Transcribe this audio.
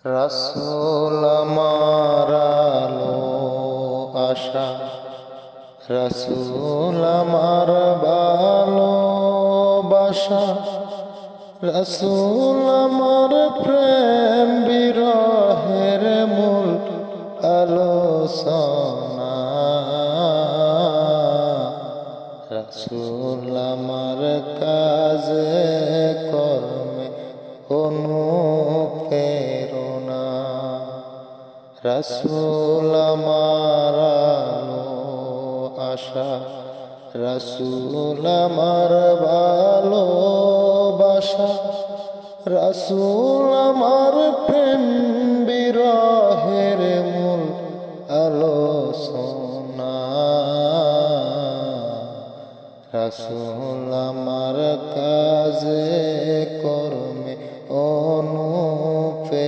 রাসূল আমার আলো আশা, রাসূল আমার ভালোবাসা, রাসূল আমার প্রেম বিরহের মূল আলোচনা, রাসূল আমার কাজে কর্মে অনুপ্রেরণা, রাসূল আমার আলো আশা, রাসূল আমার ভালোবাসা, রাসূল আমার প্রেম বিরহের মূল আলোচনা, রাসূল আমার কাজে কর্মে অনুপ্রেরণা।